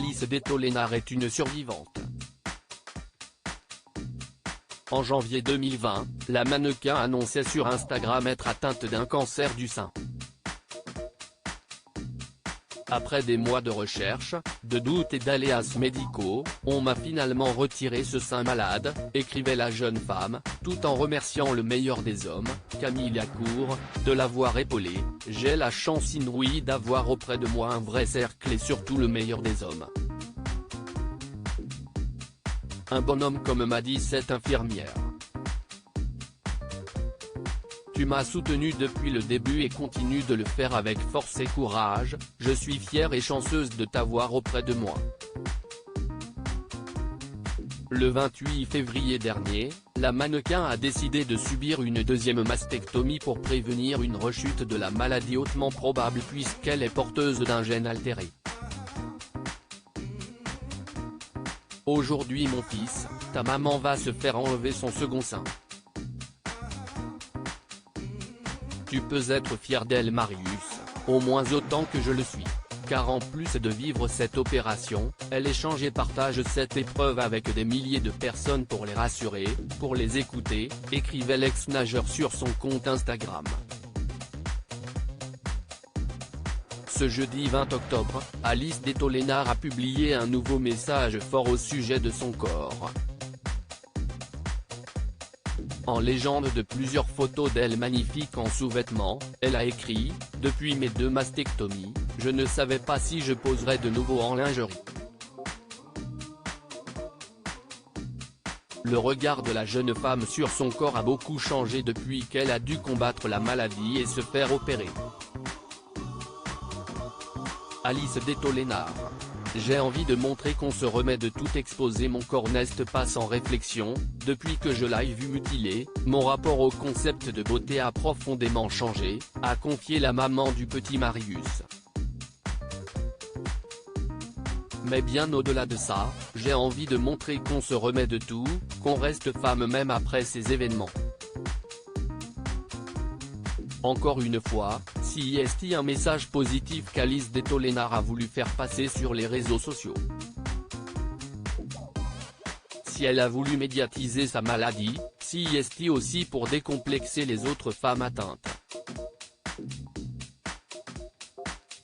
Alice Detollenaar est une survivante. En janvier 2020, la mannequin annonçait sur Instagram être atteinte d'un cancer du sein. Après des mois de recherche, de doutes et d'aléas médicaux, on m'a finalement retiré ce sein malade, écrivait la jeune femme, tout en remerciant le meilleur des hommes, Camille Lacour, de l'avoir épaulée. J'ai la chance inouïe d'avoir auprès de moi un vrai cercle et surtout le meilleur des hommes. Un bonhomme comme m'a dit cette infirmière. Tu m'as soutenu depuis le début et continue de le faire avec force et courage, je suis fière et chanceuse de t'avoir auprès de moi. Le 28 février dernier, la mannequin a décidé de subir une deuxième mastectomie pour prévenir une rechute de la maladie hautement probable puisqu'elle est porteuse d'un gène altéré. Aujourd'hui mon fils, ta maman va se faire enlever son second sein. Tu peux être fier d'elle Marius, au moins autant que je le suis, car en plus de vivre cette opération, elle échange et partage cette épreuve avec des milliers de personnes pour les rassurer, pour les écouter, écrivait l'ex-nageur sur son compte Instagram. Ce jeudi 20 octobre, Alice Detollenaar a publié un nouveau message fort au sujet de son corps. En légende de plusieurs photos d'elle magnifique en sous-vêtements, elle a écrit « Depuis mes 2 mastectomies, je ne savais pas si je poserais de nouveau en lingerie ». Le regard de la jeune femme sur son corps a beaucoup changé depuis qu'elle a dû combattre la maladie et se faire opérer. Alice Detollenaar. J'ai envie de montrer qu'on se remet de tout exposer, mon corps n'est pas sans réflexion, depuis que je l'ai vu mutilé, mon rapport au concept de beauté a profondément changé, a confié la maman du petit Marius. Mais bien au-delà de ça, j'ai envie de montrer qu'on se remet de tout, qu'on reste femme même après ces événements. Encore une fois, c'est un message positif qu'Alice Detollenaar a voulu faire passer sur les réseaux sociaux. Si elle a voulu médiatiser sa maladie, c'est aussi pour décomplexer les autres femmes atteintes.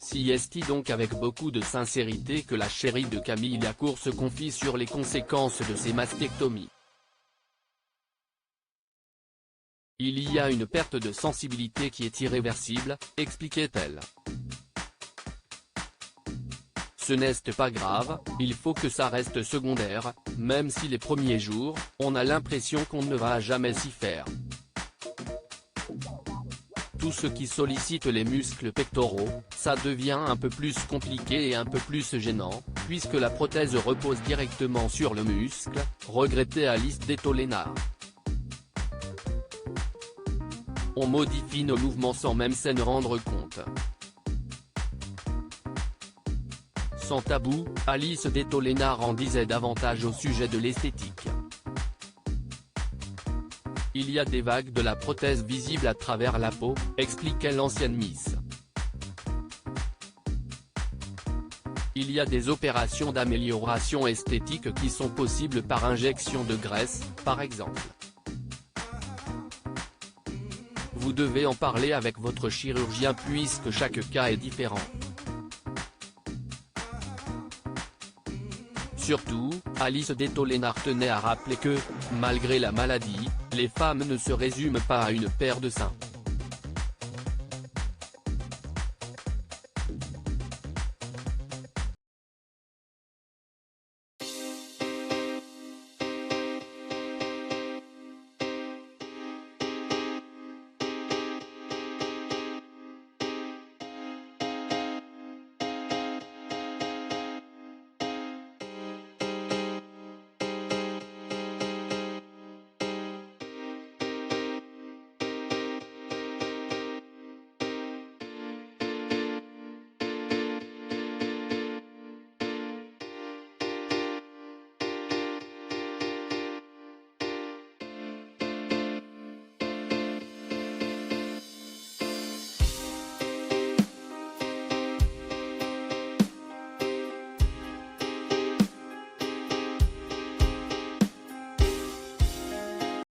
C'est donc avec beaucoup de sincérité que la chérie de Camille Lacour se confie sur les conséquences de ses mastectomies. Il y a une perte de sensibilité qui est irréversible, expliquait-elle. Ce n'est pas grave, il faut que ça reste secondaire, même si les premiers jours, on a l'impression qu'on ne va jamais s'y faire. Tout ce qui sollicite les muscles pectoraux, ça devient un peu plus compliqué et un peu plus gênant, puisque la prothèse repose directement sur le muscle, regrettait Alice Detollenaar. On modifie nos mouvements sans même s'en rendre compte. Sans tabou, Alice Detollenaar en disait davantage au sujet de l'esthétique. Il y a des vagues de la prothèse visible à travers la peau, expliquait l'ancienne Miss. Il y a des opérations d'amélioration esthétique qui sont possibles par injection de graisse, par exemple. Vous devez en parler avec votre chirurgien puisque chaque cas est différent. Surtout, Alice Detollenaar tenait à rappeler que, malgré la maladie, les femmes ne se résument pas à une paire de seins.